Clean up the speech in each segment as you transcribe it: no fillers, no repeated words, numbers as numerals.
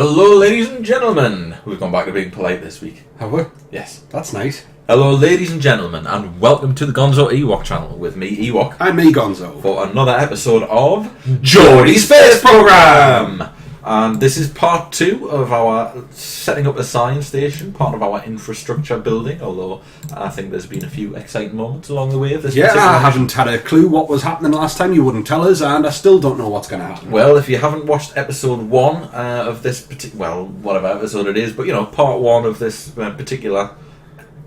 Hello, ladies and gentlemen. We've gone back to being polite this week. Have we? Yes. That's nice. Hello, ladies and gentlemen, and welcome to the Gonzo Ewok channel with me, Ewok, And me, Gonzo. for another episode of Geordie Space Program. And this is part 2 of our setting up a science station, part of our infrastructure building. Although I think there's been a few exciting moments along the way of this. Yeah, particular I haven't had a clue what was happening last time. You wouldn't tell us, and I still don't know what's going to happen. Well, if you haven't watched episode 1 of this whatever episode it is, but part 1 of this particular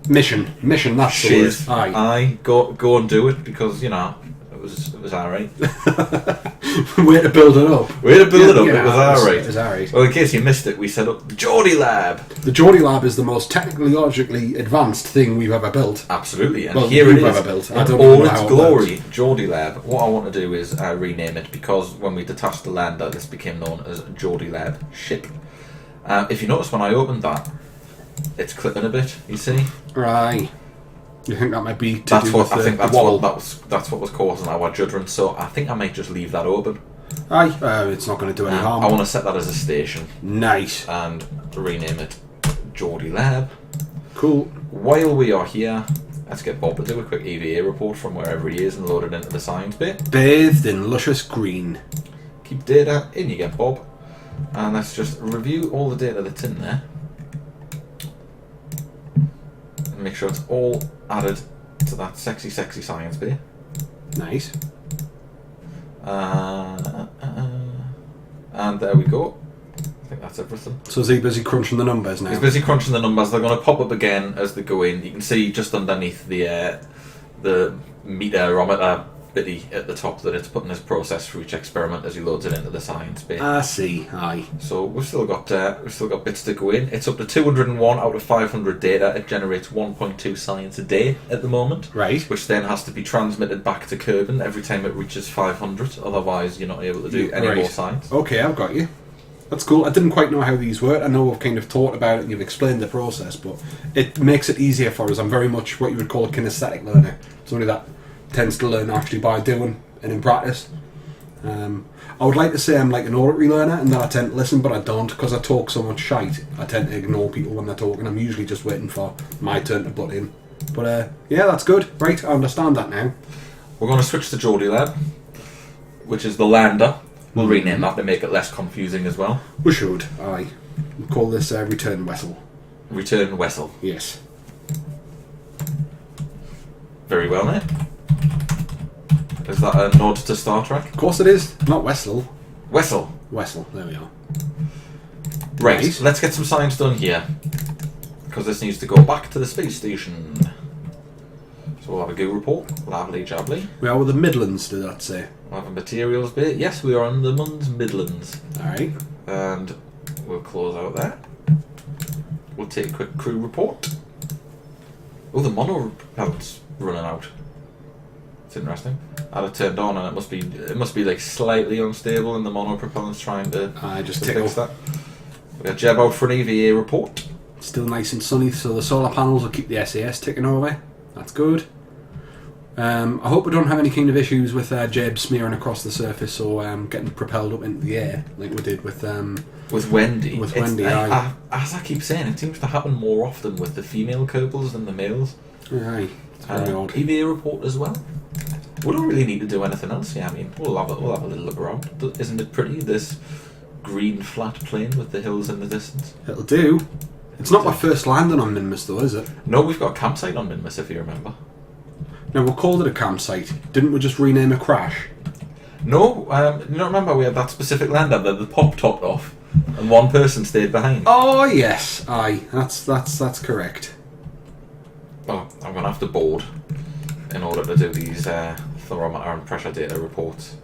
Mission, that's the word. shiz, Aye. go and do it because it was alright. Way to build it up. Way to build it up. Yeah, it was alright. It was alright. Well, in case you missed it, we set up the Geordie Lab. The Geordie Lab is the most technologically advanced thing we've ever built. Absolutely, and Well, here it you've is ever built. in I don't all know its how it glory. Geordie Lab. What I want to do is rename it because when we detached the lander, this became known as Geordie Lab Ship. If you notice when I opened that, it's clipping a bit. You see? Right. You think that might be to That's do what with I think. the wall? That's what was causing our judgment. So I think I might just leave that open. Aye, it's not going to do any harm. I want to set that as a station Nice. and rename it Geordie Lab. Cool. While we are here, let's get Bob to do a quick EVA report from wherever he is and load it into the science bit. Bathed in luscious green. Keep data in you get, Bob. And let's just review all the data that's in there. And make sure it's all added to that sexy science bit. Nice. And there we go. I think that's everything. So is he busy crunching the numbers now? He's busy crunching the numbers. They're going to pop up again as they go in. You can see just underneath the meterometer bitty at the top that it's putting his process for each experiment as he loads it into the science bit. I see. Aye. So we've still got bits to go in. It's up to 201 out of 500 data. It generates 1.2 science a day at the moment. Right. Which then has to be transmitted back to Kerbal every time it reaches 500. Otherwise, you're not able to do any more science. Okay, I've got you. That's cool. I didn't quite know how these work. I know we've kind of talked about it and you've explained the process, but it makes it easier for us. I'm very much what you would call a kinesthetic learner. Somebody that tends to learn actually by doing and in practice. I would like to say I'm like an auditory learner and that I tend to listen, but I don't because I talk so much shite. I tend to ignore people when they're talking. I'm usually just waiting for my turn to butt in. But yeah, that's good. Right, I understand that now. We're going to switch to Geordie Lab, which is the lander. We'll rename that to make it less confusing as well. We should. Aye. We'll call this Return Vessel. Return Vessel. Yes. Very well, mate. Is that a nod to Star Trek? Of course it is. Not Wessel. Wessel. Wessel. There we are. Right, Nice. let's get some science done here. Because this needs to go back to the space station. So we'll have a goo report. Lovely jubbly. We are with the Midlands, did that say? We'll have a materials bit. Yes, we are in the Midlands. Alright. And we'll close out there. We'll take a quick crew report. Oh, the mono propellant's running out. It's interesting. I had it turned on and it must be like slightly unstable and the mono propellant's trying to Just to tickle. fix that. We got Jeb out for an EVA report. Still nice and sunny, so the solar panels will keep the SAS ticking over. That's good. I hope we don't have any kind of issues with Jeb smearing across the surface or getting propelled up into the air like we did with Wendy. With Wendy, aye. As I keep saying, it seems to happen more often with the female Kerbals than the males. Aye. It's very odd. EVA report as well. We don't really need to do anything else. Yeah, I mean, we'll have a little look around. Isn't it pretty? This green flat plain with the hills in the distance. It'll do. It's not my first landing on Minmus though, is it? No, we've got a campsite on Minmus, if you remember. No, we called it a campsite. Didn't we just rename a crash? No, you don't remember we had that specific lander that the pop topped off and one person stayed behind. Oh yes, aye. That's correct. Oh, I'm going to have to board in order to do these thermometer and pressure data reports.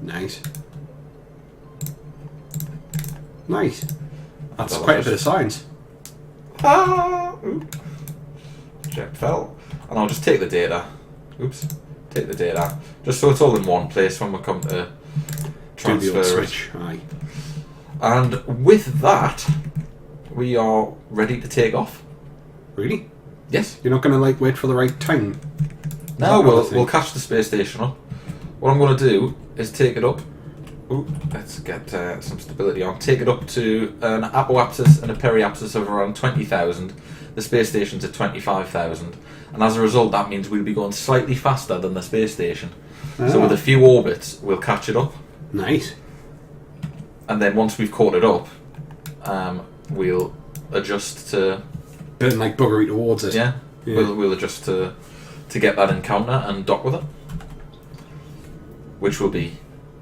Nice. Nice. That's quite a bit of science. Jet fell. And I'll just take the data. Oops. Take the data. Just so it's all in one place when we come to transfer Do the old it. switch. Aye. And with that, we are ready to take off. Really? Yes. You're not going to wait for the right time? Now we'll catch the space station up. What I'm going to do is take it up Ooh, let's get some stability on. Take it up to an apoapsis and a periapsis of around 20,000. The space station's at 25,000. And as a result, that means we'll be going slightly faster than the space station. So with a few orbits, we'll catch it up. Nice. And then once we've caught it up, we'll adjust to... Burn like buggery towards it. Yeah. We'll adjust to get that encounter and dock with it. Which will be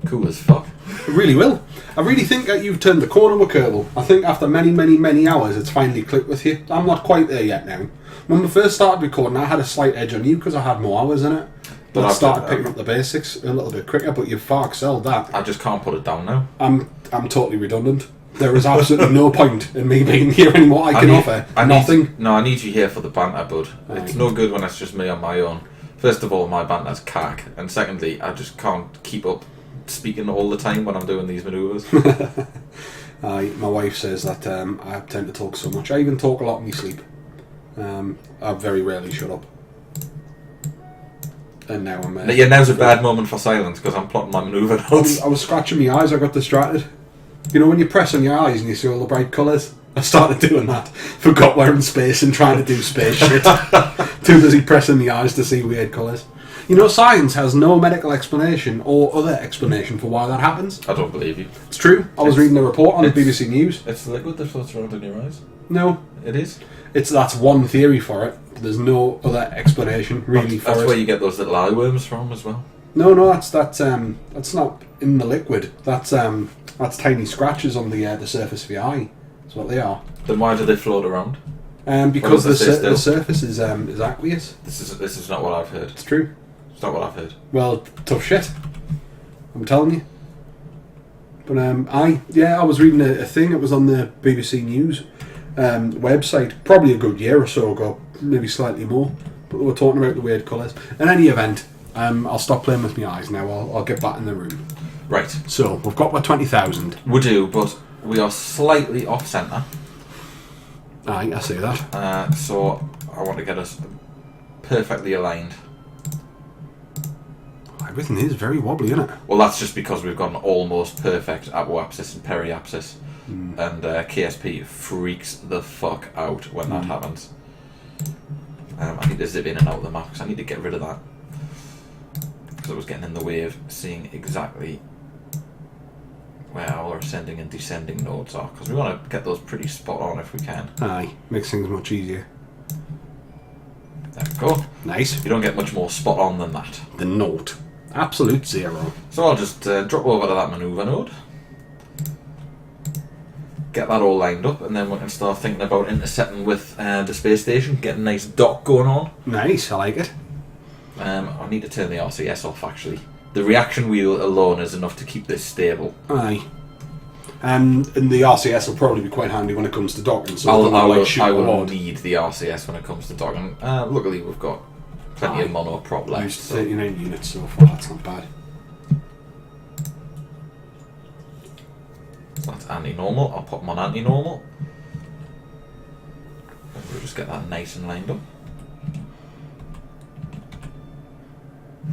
cool as fuck. It really will. I really think that you've turned the corner with Kerbal. I think after many, many, many hours, it's finally clicked with you. I'm not quite there yet now. When we first started recording, I had a slight edge on you because I had more hours in it. But I started picking up the basics a little bit quicker, but you've far excelled that. I just can't put it down now. I'm totally redundant. There is absolutely no point in me being here anymore. I can offer nothing. I need you here for the banter, bud. It's no good when it's just me on my own. First of all, my banter's cack, and secondly, I just can't keep up speaking all the time when I'm doing these manoeuvres. My wife says that I tend to talk so much. I even talk a lot in my sleep. I very rarely shut up. And now I'm... now's a bad moment for silence because I'm plotting my manoeuvre notes. I was scratching my eyes, I got distracted. You know when you press on your eyes and you see all the bright colours? I started doing that. Forgot we're in space and trying to do space shit. Too busy pressing my eyes to see weird colours. You know, science has no medical explanation or other explanation for why that happens. I don't believe you. It's true. I was reading a report on the BBC News. It's the liquid that floats around in your eyes. No. It is? That's one theory for it. There's no other explanation really for it. That's where you get those little eye worms from as well. No, that's not in the liquid. That's tiny scratches on the surface of your eye. That's what they are. Then why do they float around? Because the surface is aqueous. This is not what I've heard. It's true. It's not what I've heard. Well, tough shit. I'm telling you. But I was reading a thing. It was on the BBC News website, probably a good year or so ago, maybe slightly more. But we were talking about the weird colours. In any event, I'll stop playing with my eyes now. I'll get back in the room. Right. So we've got our 20,000. We do, but we are slightly off centre. Aye, I see that. So I want to get us perfectly aligned. Everything is very wobbly, isn't it? Well, that's just because we've got an almost perfect apoapsis and periapsis. And KSP freaks the fuck out when that happens. I need to zip in and out of the map because I need to get rid of that. Because it was getting in the way of seeing exactly where our ascending and descending nodes are. Because we want to get those pretty spot on if we can. Aye, makes things much easier. There we go. Nice. You don't get much more spot on than that. The note. Absolute zero. So I'll just drop over to that manoeuvre node. Get that all lined up, and then we can start thinking about intercepting with the space station, get a nice dock going on. Nice, I like it. I need to turn the RCS off, actually. The reaction wheel alone is enough to keep this stable. Aye. And the RCS will probably be quite handy when it comes to docking. So I will need the RCS when it comes to docking. Luckily, we've got plenty of mono prop left. Used 39 units so far, that's not bad. That's anti-normal. I'll put them on anti-normal. We'll just get that nice and lined up.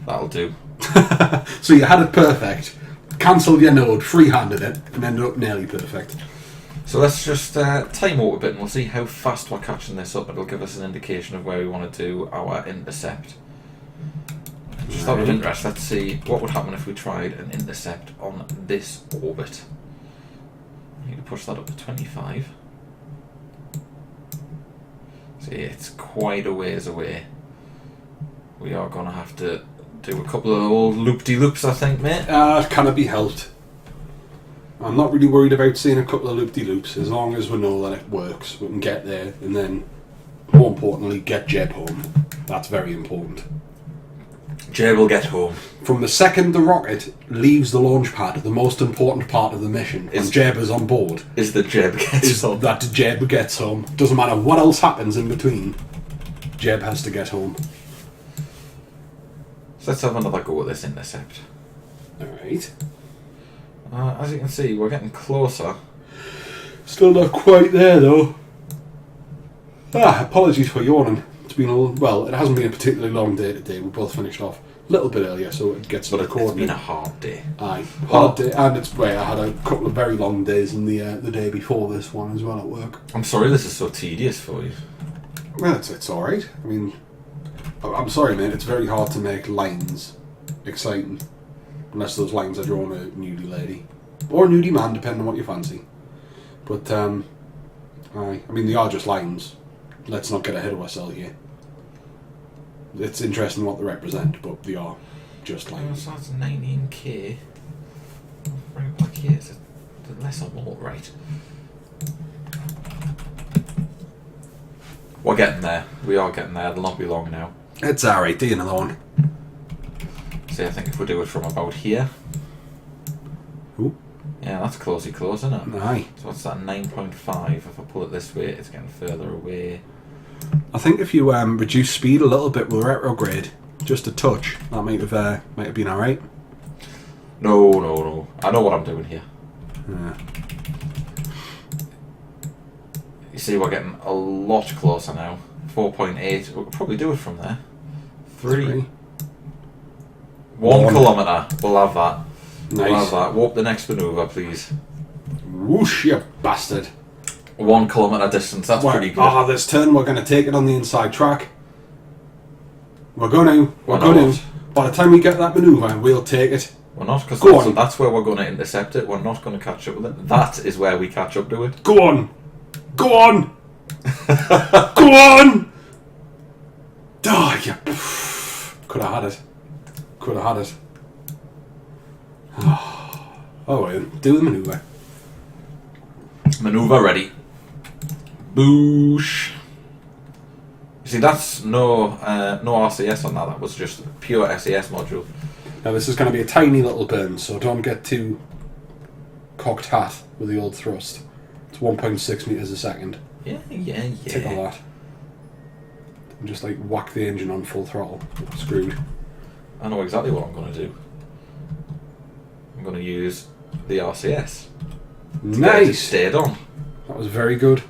That'll do. So you had it perfect, cancelled your node, freehanded it, and ended up nearly perfect. So let's just time out a bit and we'll see how fast we're catching this up. It'll give us an indication of where we want to do our intercept. Just out of interest, let's see what would happen if we tried an intercept on this orbit. I need to push that up to 25. See, it's quite a ways away. We are going to have to do a couple of old loop-de-loops, I think, mate. Can it be helped? I'm not really worried about seeing a couple of loop-de-loops, as long as we know that it works. We can get there, and then, more importantly, get Jeb home. That's very important. Jeb will get home. From the second the rocket leaves the launch pad, the most important part of the mission, when Jeb is on board, is that Jeb gets home. That Jeb gets home. Doesn't matter what else happens in between. Jeb has to get home. So let's have another go at this intercept. Alright. As you can see, we're getting closer. Still not quite there, though. Apologies for yawning. It's been it hasn't been a particularly long day today. We both finished off little bit earlier, so it gets But it's recorded. been a hard day. Aye, hard day, and it's I had a couple of very long days in the day before this one as well at work. I'm sorry this is so tedious for you. Well, it's all right. I mean, I'm sorry, mate. It's very hard to make lines exciting unless those lines are drawn a nudie lady or a nudie man, depending on what you fancy. But aye, I mean they are just lines. Let's not get ahead of ourselves here. It's interesting what they represent, but they are just lines. So that's 19k. Bring it back here. It's less or more, right? We're getting there. We are getting there. It'll not be long now. It's alright, do another one. See, I think if we do it from about here. Ooh. Yeah, that's close, isn't it? Aye. So what's that, 9.5? If I pull it this way, it's getting further away. I think if you reduce speed a little bit with retrograde, just a touch, that might have been alright. No. I know what I'm doing here. Yeah. You see, we're getting a lot closer now. 4.8. We could probably do it from there. 3. 1 kilometre. We'll have that. Nice. We'll have that. Warp the next manoeuvre, please. Whoosh, you bastard. 1 kilometre distance. That's pretty good. This turn we're going to take it on the inside track. We're going to. We're going to. By the time we get that manoeuvre, we'll take it. We're not, because Go on. that's where we're going to intercept it. We're not going to catch up with it. That is where we catch up to it. Go on! Go on! Go on! Oh, yeah. Could have had it. Could have had it. Oh, well, do the manoeuvre. Manoeuvre ready. Boosh. You see, that's no RCS on that. That was just a pure SES module. Now this is going to be a tiny little burn, so don't get too cocked hat with the old thrust. It's 1.6 meters a second. Yeah. Tickle that. And just like whack the engine on full throttle. Screwed. I know exactly what I'm going to do. I'm going to use the RCS. Nice! Stayed on. That was very good.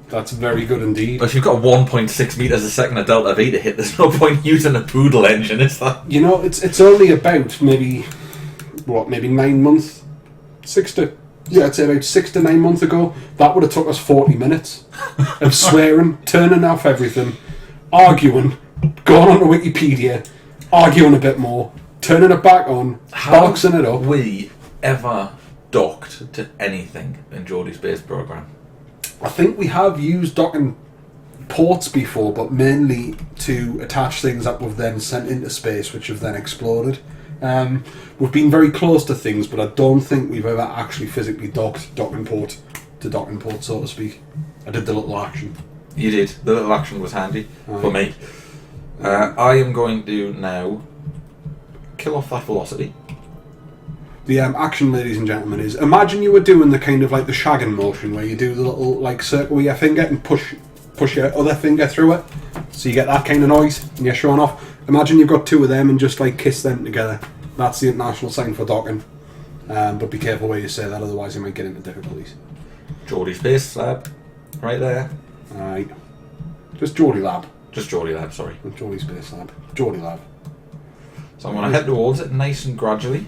That's very good indeed. But if you've got 1.6 meters a second of delta V to hit, there's no point using a poodle engine, is there? You know, it's only about maybe 9 months? I'd say about 6 to 9 months ago, that would have took us 40 minutes of swearing, turning off everything, arguing, going on to Wikipedia, arguing a bit more, turning it back on, boxing it up. We ever docked to anything in Geordie Space Program? I think we have used docking ports before, but mainly to attach things that we've then sent into space, which have then exploded. We've been very close to things, but I don't think we've ever actually physically docked docking port to docking port, so to speak. I did the little action. You did. The little action was handy for me. I am going to now kill off that velocity. The action, ladies and gentlemen, is imagine you were doing the kind of like the shagging motion where you do the little like circle with your finger and push your other finger through it, so you get that kind of noise and you're showing off. Imagine you've got two of them and just like kiss them together. That's the international sign for docking. But be careful where you say that, otherwise you might get into difficulties. Geordie Space Lab, right there. Alright. Just Geordie Lab. Just Geordie Lab, sorry. Not Geordie Space Lab. Geordie Lab. So I'm going to head towards it nice and gradually.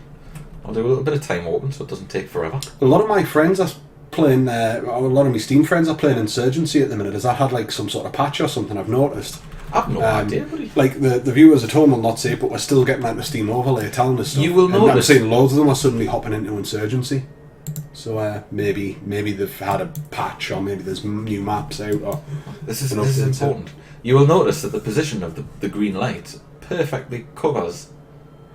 I'll do a little bit of time warping so it doesn't take forever. A lot of my friends are playing, a lot of my Steam friends are playing Insurgency at the minute. Has that had like some sort of patch or something I've noticed? I've no idea, buddy. Like the viewers at home will not see it, but we're still getting like the Steam overlay telling us stuff. You will and I'm notice. seeing loads of them are suddenly hopping into Insurgency. So maybe they've had a patch, or maybe there's new maps out. Or this is important. You will notice that the position of the green light perfectly covers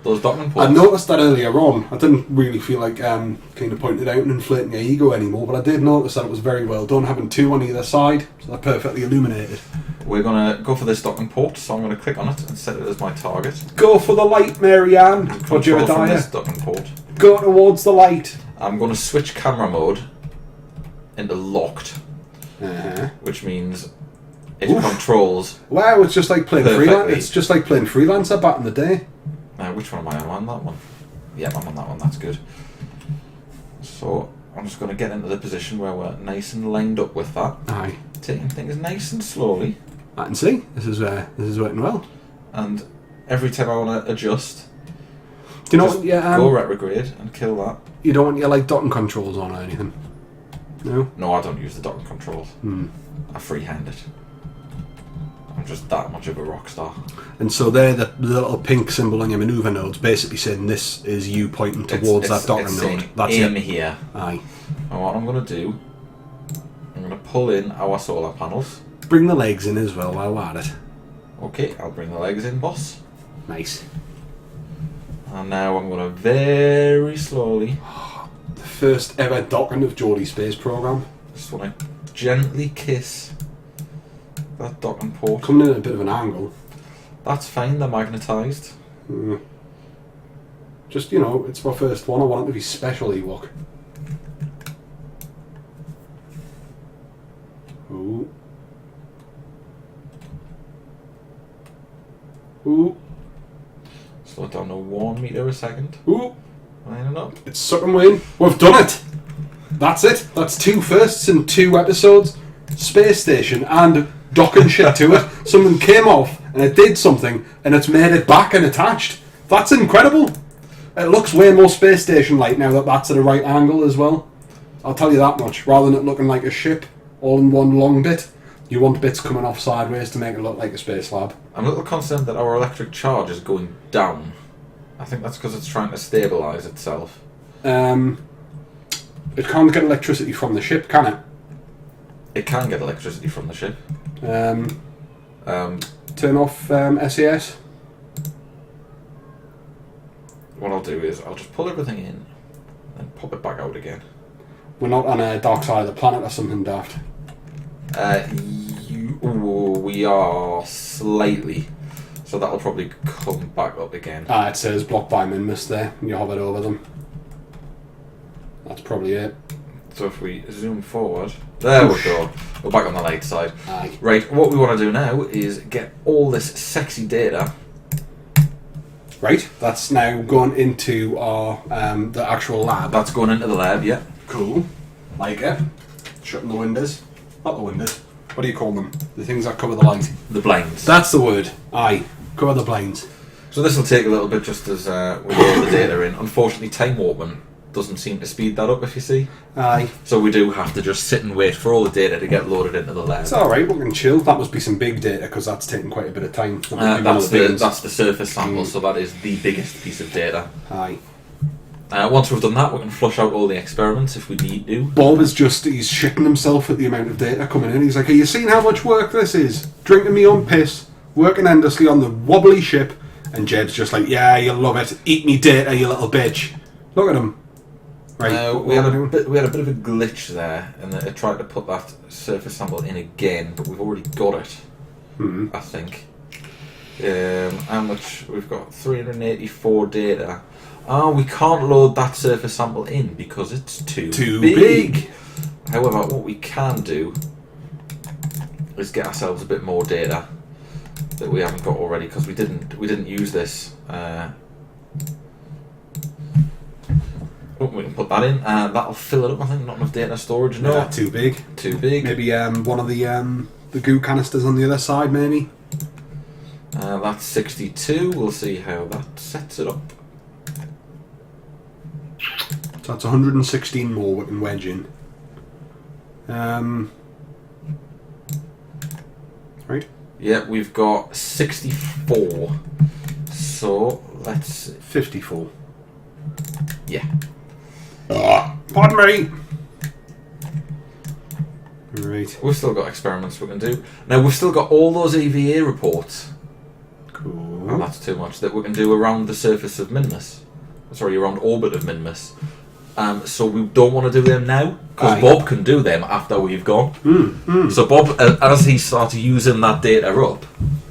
those docking ports. I noticed that earlier on. I didn't really feel like kind of pointing it out and inflating your ego anymore, but I did notice that it was very well done, having two on either side, so they're perfectly illuminated. We're going to go for this docking port, so I'm going to click on it and set it as my target. Go for the light, Marianne, or Control from this Geordie. docking port. Go towards the light. I'm going to switch camera mode into locked, Uh-huh. which means it Oof. controls. Wow, it's just like playing Perfectly. freelancer. It's just like playing freelancer back in the day. Now, which one am I on? I'm on that one. Yep, I'm on that one. That's good. So I'm just going to get into the position where we're nice and lined up with that. Aye. Taking things nice and slowly. I can see. This is working well. And every time I want to adjust. Do you know Just what? Yeah, go retrograde and kill that. you don't want your like docking controls on or anything. No. No, I don't use the docking controls. I freehand it. I'm just that much of a rock star. And so they're the little pink symbol on your manoeuvre nodes, basically saying this is you pointing towards that docking node. That's in it. here. Aye. And what I'm going to do, I'm going to pull in our solar panels. Bring the legs in as well while we're at it. Okay, I'll bring the legs in, boss. Nice. And now I'm going to very slowly... The first ever docking of Geordie Space Program. Just want to gently kiss that docking port. Coming in at a bit of an angle. That's fine, they're magnetised. Just, you know, it's my first one. I want it to be special, Ewok. Ooh. Ooh. Slow it down to 1 metre a second. Ooh. Lining up. It's sucking Wayne. We've done it! That's it. That's 2 firsts in 2 episodes. Space station and docking shit to it. Something came off and it did something and it's made it back and attached. That's incredible. It looks way more space station-like now that that's at a right angle as well. I'll tell you that much. Rather than it looking like a ship all in one long bit, you want bits coming off sideways to make it look like a space lab. I'm a little concerned that our electric charge is going down. I think that's because it's trying to stabilise itself. It can't get electricity from the ship, can it? It can get electricity from the ship. Turn off SAS. What I'll do is I'll just pull everything in and pop it back out again. We're not on a dark side of the planet or something daft. We are slightly. So that'll probably come back up again. It says blocked by Minmus there, and you hovered over them. That's probably it. So if we zoom forward, there we go. We're back on the light side. Aye. Right, what we want to do now is get all this sexy data. Right, that's now gone into our the actual lab. That's going into the lab, yeah. Cool. Like it. Shutting the windows. Not the windows. What do you call them? The things that cover the light. The blinds. That's the word. Aye. Cover the blinds. So this will take a little bit just as we load the data in. Unfortunately, time warping doesn't seem to speed that up, if you see. Aye. So we do have to just sit and wait for all the data to get loaded into the lab. It's alright, we can chill. That must be some big data, because that's taking quite a bit of time. That's the surface sample, so that is the biggest piece of data. Aye. Once we've done that, we can flush out all the experiments if we need to. Bob is he's shitting himself at the amount of data coming in. He's like, are you seeing how much work this is? Drinking me on piss, working endlessly on the wobbly ship, and Jed's just like, yeah, you'll love it. Eat me data, you little bitch. Look at him. Right, we had a bit of a glitch there, and it tried to put that surface sample in again, but we've already got it. I think. How much? We've got 384 data. We can't load that surface sample in because it's too big. However, what we can do is get ourselves a bit more data that we haven't got already, because we didn't use this. We can put that in. That'll fill it up. I think not enough data storage. No, Yeah, too big. Too big. Maybe one of the goo canisters on the other side, maybe. That's 62. We'll see how that sets it up. So that's 116 more we can wedge in. Right. Yeah, we've got 64. So let's 54. Yeah. Pardon me. Right. We've still got experiments we can do. Now we've still got all those EVA reports. Cool. Oh, that's too much. That we can do around the surface of Minmus. Sorry, around orbit of Minmus. So we don't want to do them now, because Bob can do them after we've gone. So Bob, as he starts using that data up,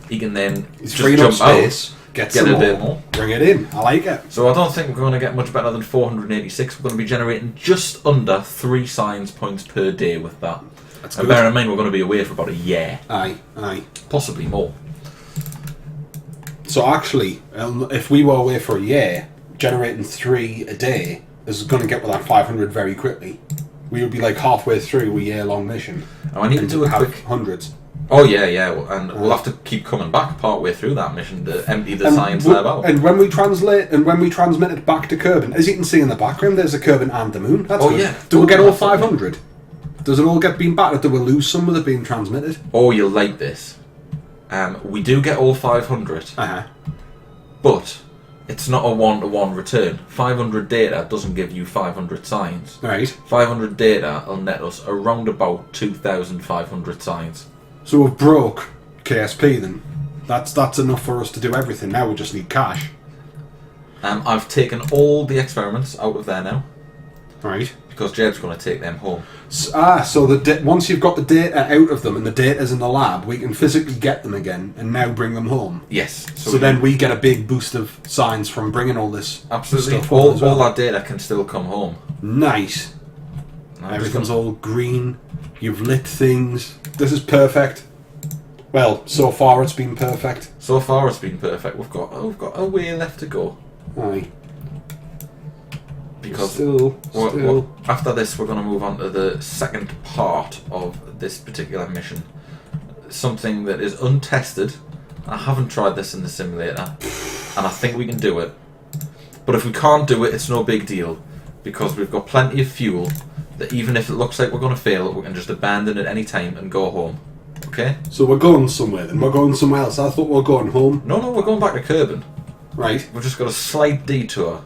he can then He's just freeing up jump space, get some a more, bit more. Bring it in. I like it. So I don't think we're going to get much better than 486. We're going to be generating just under 3 science points per day with that. That's and good. bear in mind, we're going to be away for about a year. Aye. Possibly more. So actually, if we were away for a year, generating 3 a day is going to get with that 500 very quickly. We would be like halfway through a year-long mission. Now I need to do a have quick hundreds. Oh yeah, and we'll have to keep coming back part way through that mission to empty the science lab out. And when we transmit it back to Kerbin, as you can see in the background, there's a Kerbin and the moon. That's good. Yeah. Do we get all 500? Does it all get beamed back, or do we lose some of it being transmitted? Oh, you'll like this. We do get all 500, but it's not a one-to-one return. 500 data doesn't give you 500 signs. Right. 500 data will net us around about 2,500 signs. So we've broke KSP then. That's enough for us to do everything. Now we just need cash. I've taken all the experiments out of there now. Right. Because Jeb's going to take them home. So once you've got the data out of them and the data's in the lab, we can physically get them again and now bring them home. Yes. So then we get a big boost of signs from bringing all this Absolutely. stuff home as well. All that data can still come home. Nice. Everything's all green. You've lit things. This is perfect. Well, so far it's been perfect. So far it's been perfect. We've got a way left to go. Aye. Because still. After this, we're going to move on to the second part of this particular mission. Something that is untested. I haven't tried this in the simulator, and I think we can do it. But if we can't do it, it's no big deal, because we've got plenty of fuel that even if it looks like we're going to fail, we can just abandon at any time and go home. Okay? So we're going somewhere then. We're going somewhere else. I thought we were going home. No, we're going back to Kerbin. Right. We've just got a slight detour.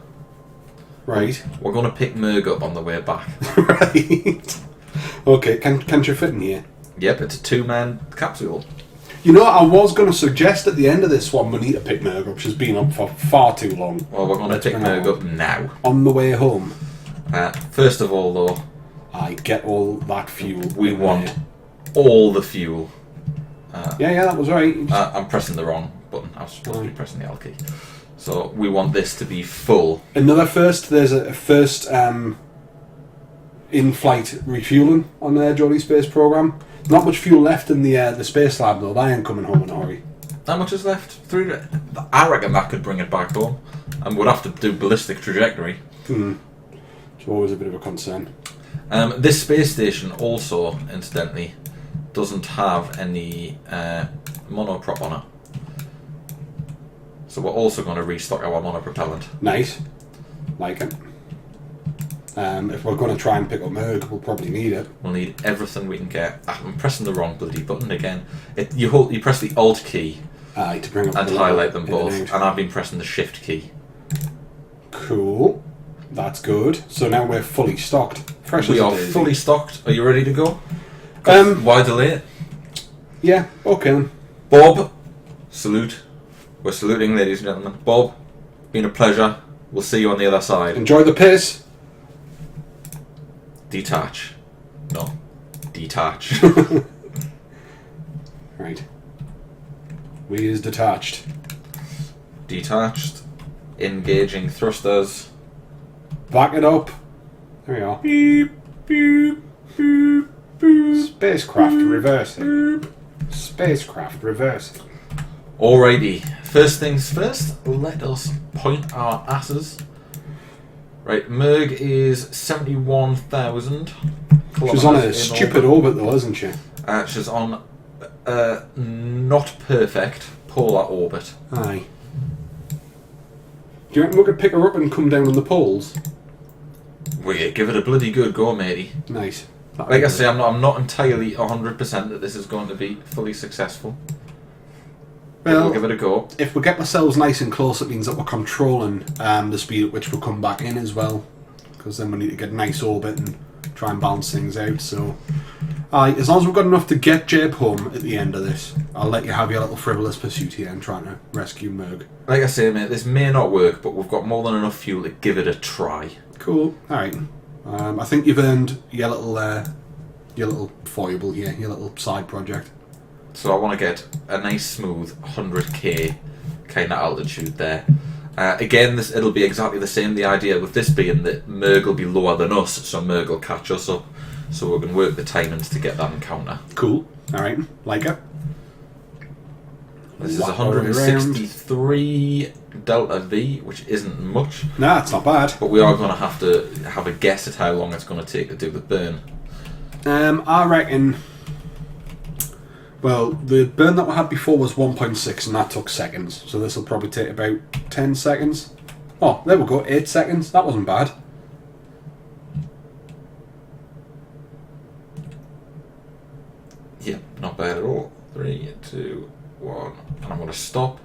Right. We're going to pick Merg up on the way back. Right. Okay, can't you fit in here? Yep, it's a 2-man capsule. You know, I was going to suggest at the end of this one we need to pick Merg up. She's been up for far too long. Well, we're going to pick Merg up now. On the way home. First of all, though, I get all that fuel. We want all the fuel. Yeah, that was right. I'm pressing the wrong button. I was supposed to be pressing the L key. So we want this to be full. Another first. There's a first in-flight refueling on the Geordie Space Program. Not much fuel left in the space lab though. That ain't coming home in a hurry. How much is left? 3. I reckon that could bring it back home, and we'd have to do ballistic trajectory. It's always a bit of a concern. This space station also, incidentally, doesn't have any monoprop on it. So we're also going to restock our monopropellant. Nice. Like it. If we're going to try and pick up Merg, we'll probably need it. We'll need everything we can get. I'm pressing the wrong bloody button again. You press the Alt key to bring up and highlight them both, and I've been pressing the Shift key. Cool. That's good. So now we're fully stocked. Fresh We as a are daisy. fully stocked. Are you ready to go? Why delay it? Yeah, okay then. Bob, salute. We're saluting, ladies and gentlemen. Bob, been a pleasure. We'll see you on the other side. Enjoy the piss. Detach. No. Detach. Right. We is detached. Detached. Engaging thrusters. Back it up. There we are. Beep, beep, beep, beep. Spacecraft reversing. Spacecraft reversing. Alrighty. First things first, let us point our asses. Right, Merg is 71,000 kilometers. She's on a stupid orbit though, isn't she? She's on not perfect polar orbit. Aye. Do you reckon we could pick her up and come down on the poles? We give it a bloody good go, matey. Nice. Like I say, I'm not entirely 100% that this is going to be fully successful. Well, we'll give it a go. If we get ourselves nice and close, it means that we're controlling the speed at which we'll come back in as well. Because then we need to get a nice orbit and try and balance things out. So, as long as we've got enough to get Jeb home at the end of this, I'll let you have your little frivolous pursuit here and trying to rescue Merg. Like I say, mate, this may not work, but we've got more than enough fuel to give it a try. Cool. Alright. I think you've earned your little foible here, your little side project. So I want to get a nice smooth 100k kind of altitude there. Again, it'll be exactly the same. The idea with this being that Merg will be lower than us, so Merg will catch us up. So we can work the timings to get that encounter. Cool. Alright. Like it. This is 163 delta V, which isn't much. Nah, it's not bad. But we are going to have a guess at how long it's going to take to do the burn. I reckon... Well, the burn that we had before was 1.6 and that took seconds. So this will probably take about 10 seconds. Oh, there we go, 8 seconds. That wasn't bad. Yeah, not bad at all. 3, 2, 1. And I'm going to stop.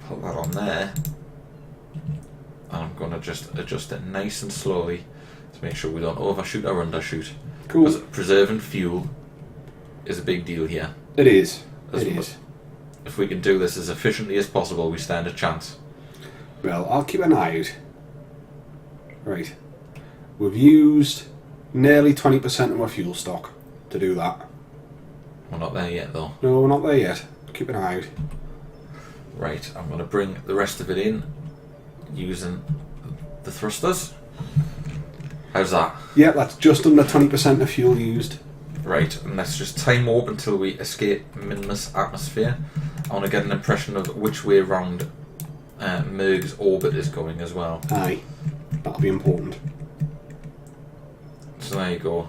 Put that on there. And I'm going to just adjust it nice and slowly to make sure we don't overshoot or undershoot. Cool. Because preserving fuel is a big deal here. It is. As It mu- is. If we can do this as efficiently as possible, we stand a chance. Well, I'll keep an eye out. Right. We've used nearly 20% of our fuel stock to do that. We're not there yet, though. No, we're not there yet. Keep an eye out. Right, I'm going to bring the rest of it in using the thrusters. How's that? Yeah, that's just under 20% of fuel used. Right, and let's just time warp until we escape Minmus atmosphere. I want to get an impression of which way round Merg's orbit is going as well. Aye. That'll be important. So there you go.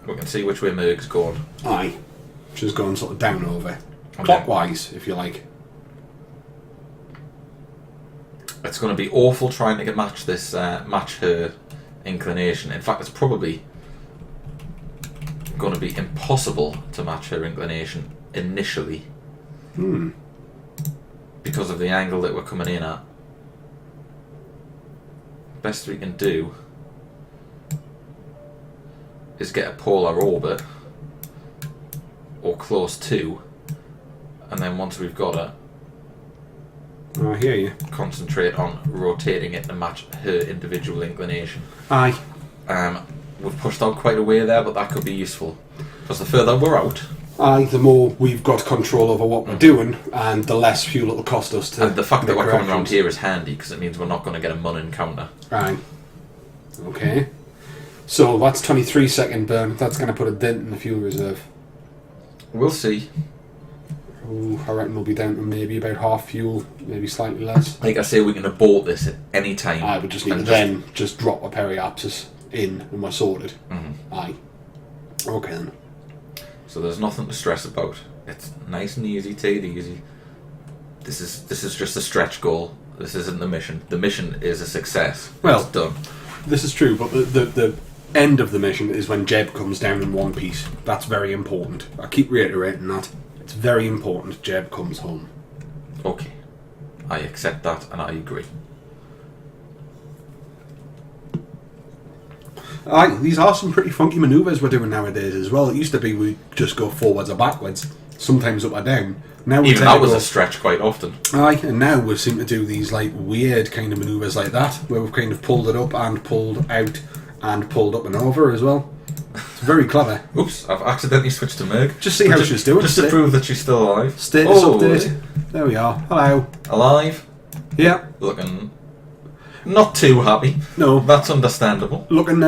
We can see which way Merg's going. Aye. She's going sort of down over. Okay. Clockwise, if you like. It's going to be awful trying to match this, match her inclination. In fact, it's probably going to be impossible to match her inclination initially. Because of the angle that we're coming in at. Best we can do is get a polar orbit or close to, and then once we've got it, I hear you. concentrate on rotating it to match her individual inclination. Aye. We've pushed out quite a way there, but that could be useful because the further we're out, Aye, the more we've got control over what we're doing, and the less fuel it'll cost us to. and the fact that make we're coming around corrections. here is handy because it means we're not going to get a mun encounter. Aye. Okay. So that's 23-second burn. That's going to put a dent in the fuel reserve. We'll see. Ooh, I reckon we'll be down to maybe about half fuel, maybe slightly less. Like I say, we can abort this at any time. I would just need to and then just drop a periapsis in and we're sorted. Mhm. Aye. Okay then. So there's nothing to stress about. It's nice and easy, take it easy. This is just a stretch goal. This isn't the mission. The mission is a success. Well- It's done. This is true, but the end of the mission is when Jeb comes down in one piece. That's very important. I keep reiterating that. It's very important Jeb comes home. Okay. I accept that and I agree. Aye, these are some pretty funky manoeuvres we're doing nowadays as well. It used to be we'd just go forwards or backwards, sometimes up or down. Now we Even tend that to was go- a stretch quite often. Aye, and now we seem to do these like weird kind of manoeuvres like that, where we've kind of pulled it up and pulled out and pulled up and over as well. It's very clever. Oops, I've accidentally switched to Merg. Just see how she's doing. Just to prove that she's still alive. Status Oh, update. There we are. Hello. Alive. Yeah. Looking not too happy. No. That's understandable. Looking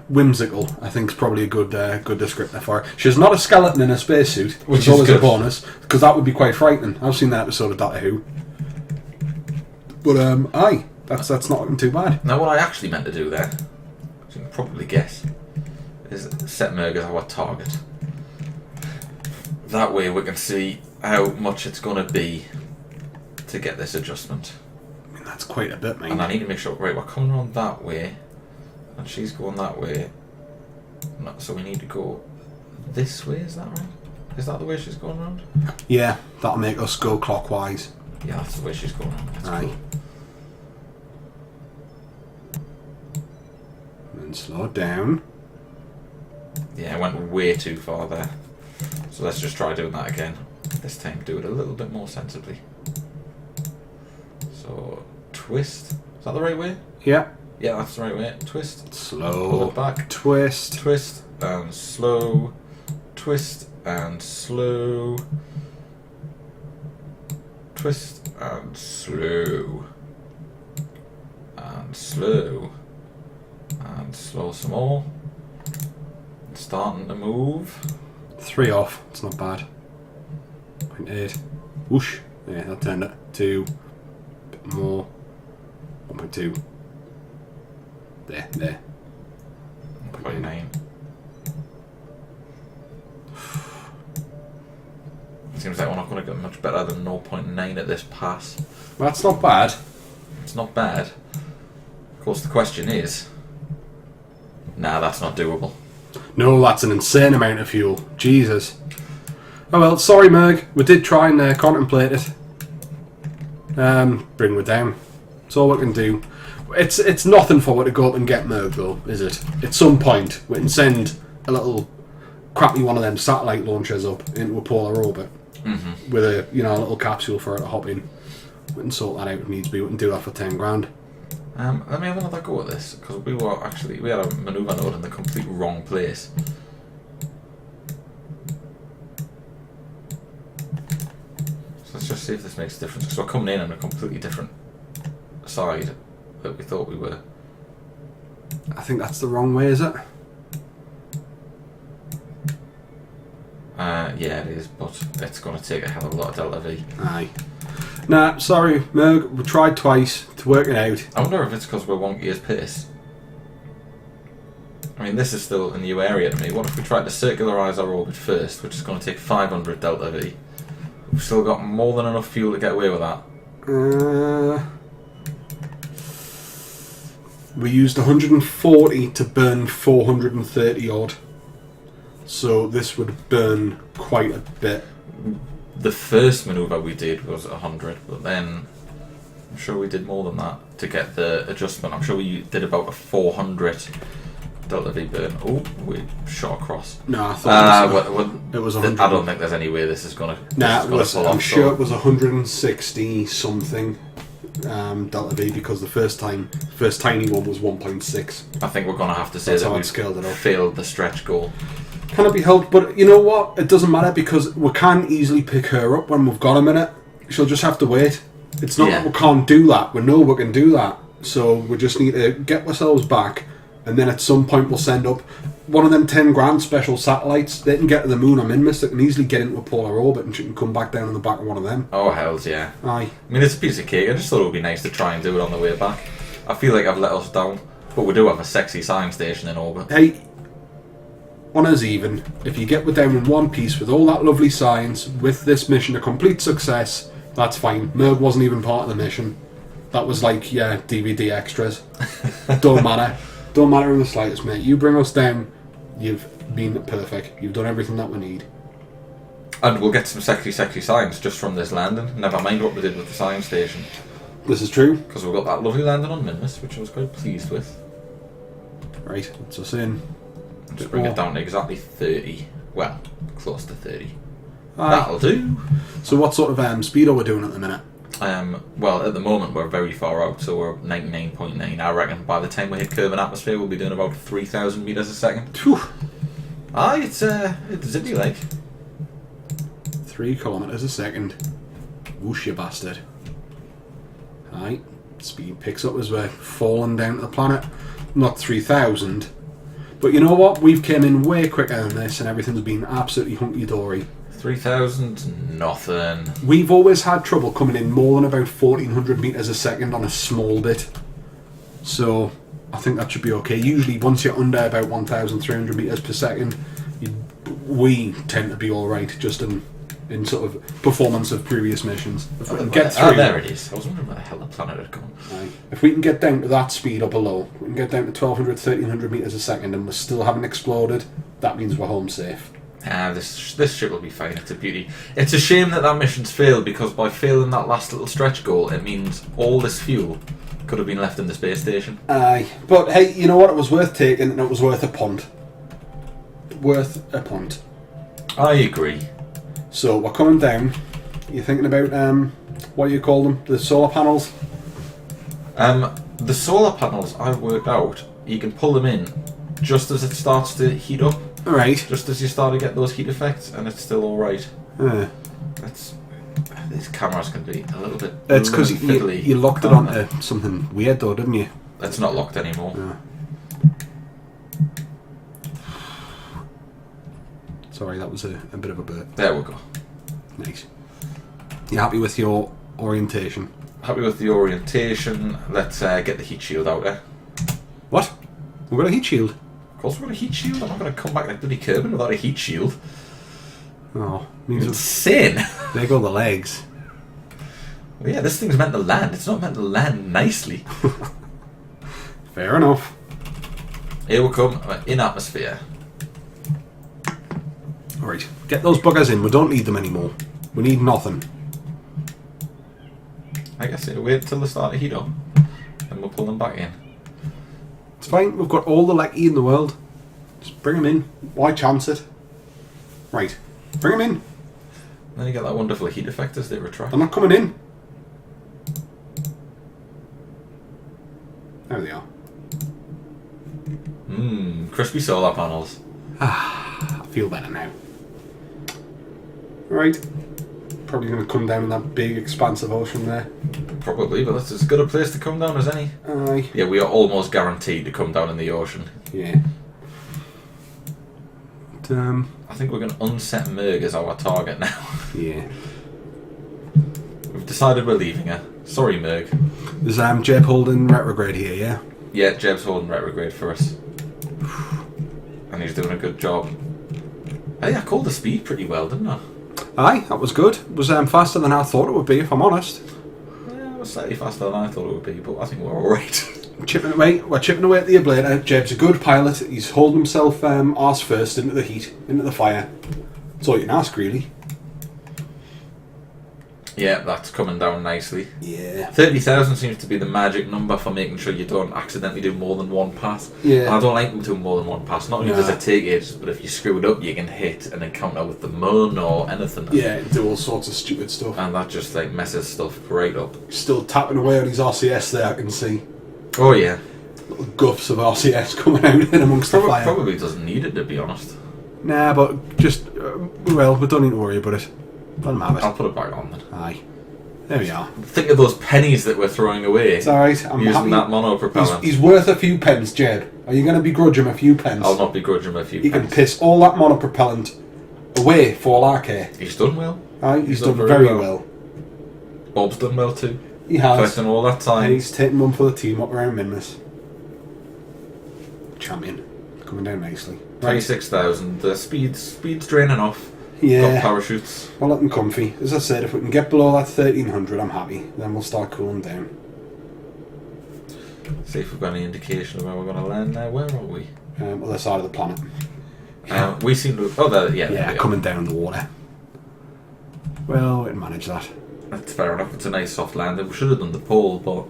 whimsical, I think is probably a good descriptor for her. She's not a skeleton in a spacesuit, which Which is is always a good. bonus, because that would be quite frightening. I've seen that episode of Doctor Who. But, aye, that's not looking too bad. Now what I actually meant to do there, as you can probably guess, is set Merg as our target. That way we can see how much it's going to be to get this adjustment. I mean, that's quite a bit, mate. And I need to make sure, right, we're coming around that way, and she's going that way. No, so we need to go this way, is that right? Is that the way she's going around? Yeah, that'll make us go clockwise. Yeah, that's the way she's going around. That's Aye. cool. And then slow down. Yeah, I went way too far there. So let's just try doing that again. This time do it a little bit more sensibly. So, twist. Is that the right way? Yeah. Yeah, that's the right way. Twist. Pull Slow. it back. Twist. Twist and slow. Twist and slow. Twist and slow. And slow. And slow some more. Starting to move. 3 off. It's not bad. 0.8. Whoosh. Yeah, that turned it to a bit more. 1.2. There. 0.9. Seems like we're not going to get much better than 0.9 at this pass. Well, that's not bad. It's not bad. Of course, the question is... Nah, that's not doable. No, that's an insane amount of fuel. Jesus. Oh well, sorry Merg. We did try and contemplate it. Bring her down. That's all we can do. It's nothing for her to go up and get Merg though, is it? At some point, we can send a little crappy one of them satellite launchers up into a polar orbit with a a little capsule for her to hop in. We can sort that out if needs be. We can do that for 10 grand. Let me have another go at this, because we had a manoeuvre node in the complete wrong place. So let's just see if this makes a difference, because we're coming in on a completely different side that we thought we were. I think that's the wrong way, is it? Yeah, it is, but it's going to take a hell of a lot of delta V. Aye. Nah, sorry, Merg. We tried twice to work it out. I wonder if it's because we're wonky as piss. I mean, this is still a new area to me. What if we tried to circularise our orbit first, which is going to take 500 delta V? We've still got more than enough fuel to get away with that. We used 140 to burn 430 odd. So this would burn quite a bit. The first manoeuvre we did was 100, but then I'm sure we did more than that to get the adjustment. I'm sure we did about a 400 delta V burn. Oh, we shot across. No, I thought it was 100. I don't think there's any way this is going to. Nah, I'm sure it was 160 something delta V, because the first tiny one was 1.6. I think we're going to have to say That's that how we I'd scaled it up. failed the stretch goal. Cannot be helped, but you know what? It doesn't matter, because we can easily pick her up when we've got a minute. She'll just have to wait. It's not that we can't do that. We know we can do that. So we just need to get ourselves back, and then at some point we'll send up one of them 10 grand special satellites. They can get to the moon on Minmus. They can easily get into a polar orbit, and she can come back down on the back of one of them. Oh, hells yeah. Aye. I mean, it's a piece of cake. I just thought it would be nice to try and do it on the way back. I feel like I've let us down, but we do have a sexy science station in orbit. Hey, on us even, if you get down in one piece with all that lovely science, with this mission a complete success, that's fine. Merg wasn't even part of the mission. That was like, yeah, DVD extras. Don't matter. Don't matter in the slightest, mate. You bring us down, you've been perfect. You've done everything that we need. And we'll get some sexy science just from this landing. Never mind what we did with the science station. This is true. Because we've got that lovely landing on Minmus, which I was quite pleased with. Right, that's us in. Just bring it down to exactly 30. Well, close to 30. Aye. That'll do. So what sort of speed are we doing at the minute? Well, at the moment we're very far out, so we're 99.9. I reckon by the time we hit Kerbal atmosphere we'll be doing about 3,000 metres a second. Phew. Aye, it's zippy like. 3 kilometres a second. Whoosh, you bastard. Aye. Speed picks up as we're falling down to the planet. Not 3,000. But you know what? We've came in way quicker than this, and everything's been absolutely hunky-dory. 3,000, nothing. We've always had trouble coming in more than about 1,400 metres a second on a small bit. So, I think that should be okay. Usually, once you're under about 1,300 metres per second, we tend to be alright, just in sort of performance of previous missions. If we can get through, there it is. I was wondering where the hell the planet had gone. Right. If we can get down to that speed up below, we can get down to 1,200, 1,300 metres a second, and we still haven't exploded, that means we're home safe. This ship will be fine. It's a beauty. It's a shame that mission's failed, because by failing that last little stretch goal, it means all this fuel could have been left in the space station. Aye, but hey, you know what? It was worth taking, and it was worth a punt. Worth a punt. I agree. So we're coming down. You're thinking about what do you call them? The solar panels. The solar panels I've worked out. You can pull them in just as it starts to heat up. All right. Just as you start to get those heat effects, and it's still all right. These cameras can be a little bit. It's because you locked it onto something weird, though, didn't you? It's not locked anymore. Yeah. Sorry, that was a bit of a burp. There we go. Nice. You happy with your orientation? Happy with the orientation. Let's get the heat shield out there. What? We've got a heat shield? Of course we've got a heat shield. I'm not going to come back like bloody Kerbal without a heat shield. Oh, means Insane. there go the legs. Well, yeah, this thing's meant to land. It's not meant to land nicely. Fair enough. Here we come. In atmosphere. Right, get those buggers in. We don't need them anymore. We need nothing. I guess it'll wait till they start to heat up, and we'll pull them back in. It's fine. We've got all the lecky in the world. Just bring them in. Why chance it? Right, bring them in. Then you get that wonderful heat effect as they retract. They're not coming in. There they are. Crispy solar panels. I feel better now. Right. Probably going to come down in that big expansive ocean there. Probably, but that's as good a place to come down as any. Aye. Yeah, we are almost guaranteed to come down in the ocean. Yeah. But, I think we're going to unset Merg as our target now. yeah. We've decided we're leaving her. Sorry, Merg. There's Jeb holding retrograde here, yeah? Yeah, Jeb's holding retrograde for us. And he's doing a good job. Hey, I called the speed pretty well, didn't I? Aye, that was good. It was faster than I thought it would be, if I'm honest. Yeah, it was slightly faster than I thought it would be, but I think we're alright. Chipping away. We're chipping away at the ablator. Jeb's a good pilot. He's holding himself arse first into the heat, into the fire. That's all you can ask, really. Yeah, that's coming down nicely. Yeah. 30,000 seems to be the magic number for making sure you don't accidentally do more than one pass. Yeah. And I don't like doing more than one pass. Not only does it take ages, but if you screw it up, you can hit an encounter with the moon or anything. Yeah, do all sorts of stupid stuff. And that just like messes stuff right up. Still tapping away on his RCS there, I can see. Oh yeah. Little guffs of RCS coming out in amongst the fire. Probably doesn't need it, to be honest. Nah, but just, well, we don't need to worry about it. Let him have it. I'll put it back on then. Aye. There we are. Think of those pennies that we're throwing away. It's alright. I'm using happy. that mono propellant. He's worth a few pence, Jed. Are you going to begrudge him a few pence? I'll not begrudge him a few He pence. can piss all that mono propellant away for all our care. He's done well. Aye, he's done very well. Bob's done well too. He has. Investing all that time. And he's taking one for the team up around Minmus. Champion. Coming down nicely. 26,000. The speed's draining off. Yeah. Got parachutes. Well, let them comfy. As I said, if we can get below that 1300, I'm happy. Then we'll start cooling down. See if we've got any indication of where we're going to land now. Where are we? Other side of the planet. We seem to... Oh, there, yeah. Yeah, coming down the water. Well, we can manage that. That's fair enough. It's a nice soft landing. We should have done the pole, but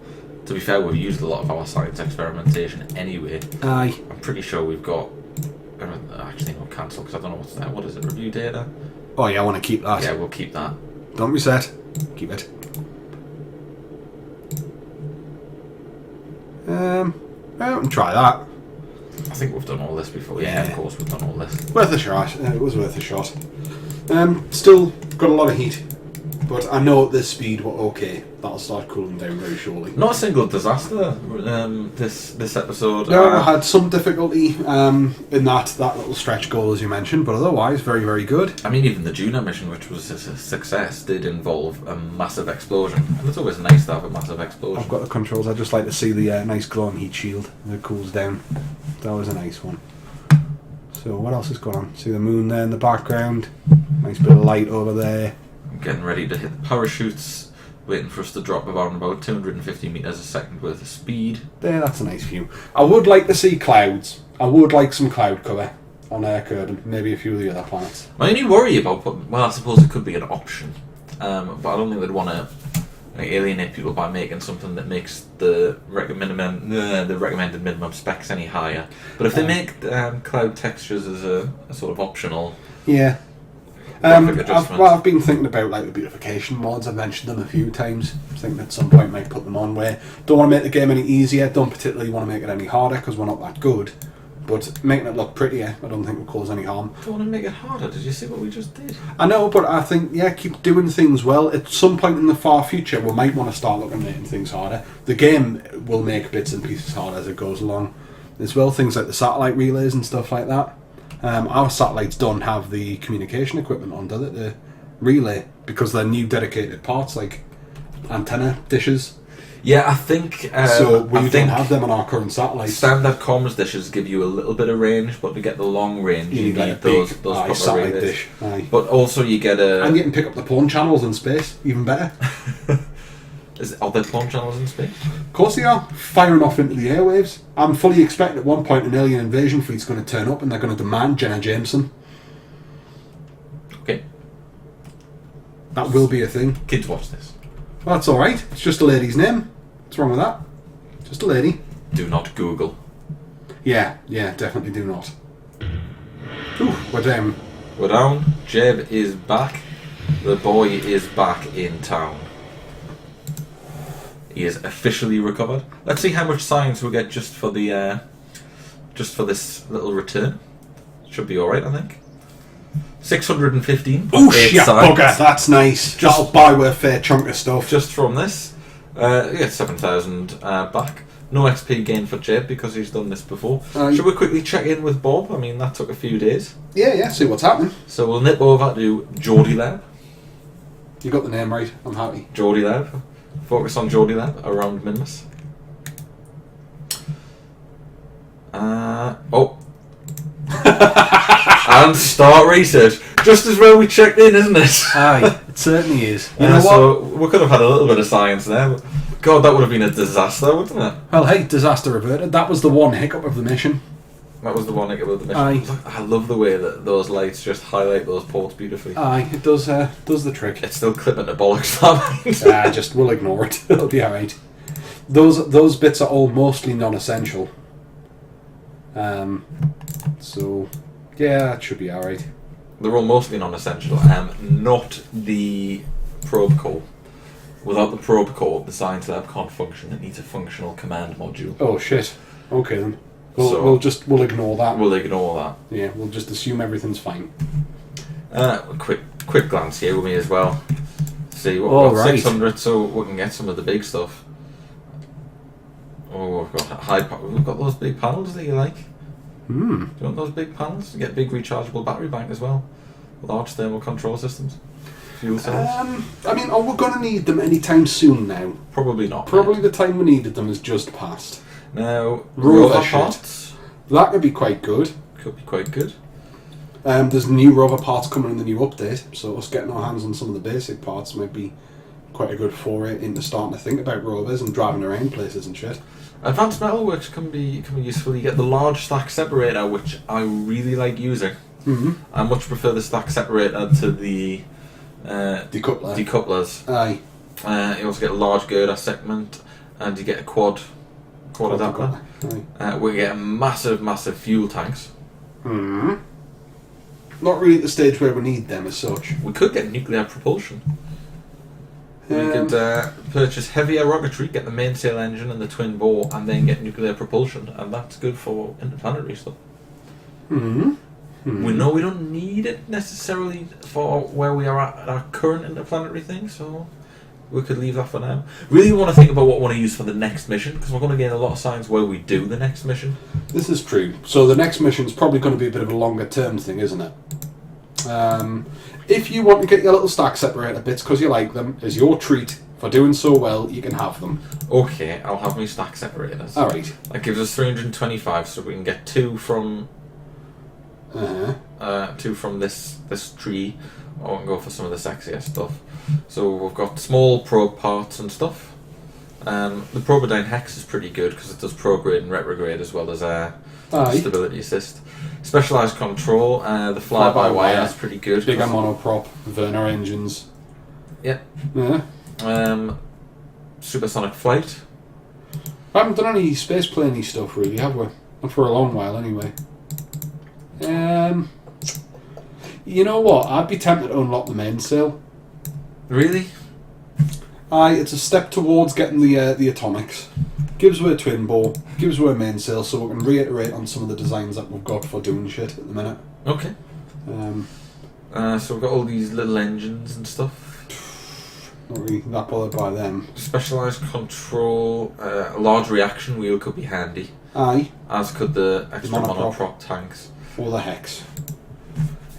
to be fair, we've used a lot of our science experimentation anyway. Aye. I'm pretty sure we've got... Actually, no, cancel, because I don't know what's there. What is it? Review data? Oh yeah, I want to keep that. Yeah, we'll keep that. Don't reset. Keep it. Well, we can try that. I think we've done all this before. Yeah, of course we've done all this. Worth a shot. It was worth a shot. Still got a lot of heat, but I know at this speed we're okay. That'll start cooling down very shortly. Not a single disaster this episode. No, I had some difficulty in that little stretch goal, as you mentioned, but otherwise very, very good. I mean, even the Juno mission, which was a success, did involve a massive explosion, and it's always nice to have a massive explosion. I've got the controls. I just like to see the nice glowing heat shield that cools down. That was a nice one. So what else is going on? See the moon there in the background. Nice bit of light over there. I'm getting ready to hit the parachutes. Waiting for us to drop about 250 metres a second worth of speed. There, that's a nice view. I would like to see clouds. I would like some cloud cover on Kerbal, maybe a few of the other planets. My only worry about well, I suppose it could be an option, but I don't think they'd want to alienate people by making something that makes the recommended minimum specs any higher. But if they make cloud textures as a sort of optional, yeah. I've been thinking about like the beautification mods. I've mentioned them a few times. I think at some point might put them on where don't want to make the game any easier, don't particularly want to make it any harder because we're not that good, but making it look prettier I don't think will cause any harm. Don't want to make it harder. Did you see what we just did? I know, but I think keep doing things well. At some point in the far future we might want to start looking at making things harder. The game will make bits and pieces harder as it goes along as well, things like the satellite relays and stuff like that. Our satellites don't have the communication equipment on, do they? The relay, because they're new dedicated parts like antenna dishes. Yeah, I think. So we I don't think have them on our current satellites. standard comms dishes give you a little bit of range, but to get the long range, you like need a big, those proper satellite relays. dish. Aye. But also, you get a. And you can pick up the pawn channels in space, even better. Are there pawn channels in space? Of course they are, firing off into the airwaves. I'm fully expecting at one point an alien invasion fleet's going to turn up and they're going to demand Jenna Jameson. Okay. That will be a thing. Kids watch this. Well, that's alright. It's just a lady's name. What's wrong with that? Just a lady. Do not Google. Yeah, definitely do not. Ooh, we're down. We're down. Jeb is back. The boy is back in town. He is officially recovered. Let's see how much science we get just for the just for this little return. Should be alright, I think. 615. Oh shit, bugger, that's nice. That'll buy a fair chunk of stuff. Just from this. We get 7,000 back. No XP gain for Jeb because he's done this before. Should we quickly check in with Bob? I mean, that took a few days. Yeah, see what's happening. So we'll nip over to Geordie Lab. You got the name right, I'm happy. Geordie Lab. Focus on Geordie Lab around Minmus. And start research. Just as well we checked in, isn't it? Aye, it certainly is. You know what? So we could have had a little bit of science there. But God, that would have been a disaster, wouldn't it? Well, hey, disaster averted. That was the one hiccup of the mission. That was the one hiccup of the mission. Aye. I love the way that those lights just highlight those ports beautifully. Aye, it does the trick. It's still clipping the bollocks for me. Just we'll ignore it. It'll be alright. Those bits are all mostly non-essential. So yeah, that should be alright. They're all mostly non-essential. Not the probe core. Without the probe core, the science lab can't function. It needs a functional command module. Oh shit. Okay then. We'll ignore that. We'll ignore that. Yeah, we'll just assume everything's fine. Quick glance here with me as well. See what we've got 600, so we can get some of the big stuff. Oh, we've got we've got those big panels that you like. Do you want those big panels? You get big rechargeable battery bank as well. Large thermal control systems. Fuel cells. I mean, are we going to need them anytime soon now? Probably not. Probably the time we needed them is just past. Now, rover parts. That could be quite good. Could be quite good. There's new rover parts coming in the new update, so us getting our hands on some of the basic parts might be quite a good foray into starting to think about rovers and driving around places and shit. Advanced metalworks can be useful. You get the large stack separator, which I really like using. I much prefer the stack separator to the decouplers. Aye. You also get a large girder segment, and you get a quad adapter. We get massive fuel tanks. Not really at the stage where we need them as such. We could get nuclear propulsion. We could purchase heavier rocketry, get the mainsail engine and the twin bore, and then get nuclear propulsion, and that's good for interplanetary stuff. We know we don't need it necessarily for where we are at our current interplanetary thing, so we could leave that for now. Really want to think about what we want to use for the next mission, because we're going to gain a lot of science while we do the next mission. This is true. So the next mission's probably going to be a bit of a longer term thing, isn't it? If you want to get your little stack separator bits because you like them, as your treat for doing so well, you can have them. Okay, I'll have my stack separators. Alright. That gives us 325, so we can get two from this tree, or we can go for some of the sexier stuff. So we've got small probe parts and stuff. The Probodyne Hex is pretty good because it does prograde and retrograde as well as stability assist. Specialised control, the fly-by-wire is pretty good. Bigger monoprop, Werner engines. Yeah. Supersonic flight. I haven't done any space planey stuff really, have we? Not for a long while anyway. You know what? I'd be tempted to unlock the mainsail. Really? Aye, it's a step towards getting the atomics. Gives away a twin bore, gives away a mainsail, so we can reiterate on some of the designs that we've got for doing shit at the minute. Okay. So we've got all these little engines and stuff. Not really that bothered by them. Specialised control, a large reaction wheel could be handy. Aye. As could the extra monoprop tanks. Or the Hex.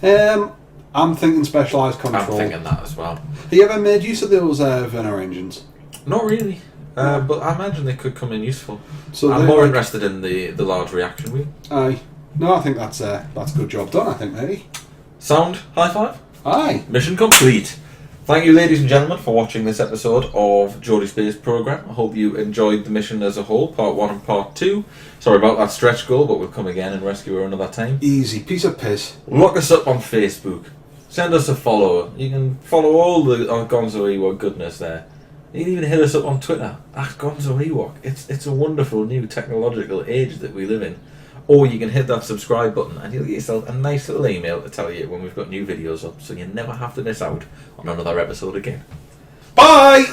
I'm thinking specialised control. I'm thinking that as well. Have you ever made use of those Werner engines? Not really. But I imagine they could come in useful. So I'm they're more like- interested in the large reaction wheel. Aye. No, I think that's a good job done, I think, matey. Sound, high five. Aye. Mission complete. Thank you, ladies and gentlemen, for watching this episode of Geordie Space Program. I hope you enjoyed the mission as a whole, part 1 and part 2. Sorry about that stretch goal, but we'll come again and rescue her another time. Easy. Piece of piss. Look us up on Facebook. Send us a follow. You can follow all the Gonzo Ewok goodness there. You can even hit us up on Twitter, @Gonzo Ewok. It's a wonderful new technological age that we live in. Or you can hit that subscribe button and you'll get yourself a nice little email to tell you when we've got new videos up, so you never have to miss out on another episode again. Bye!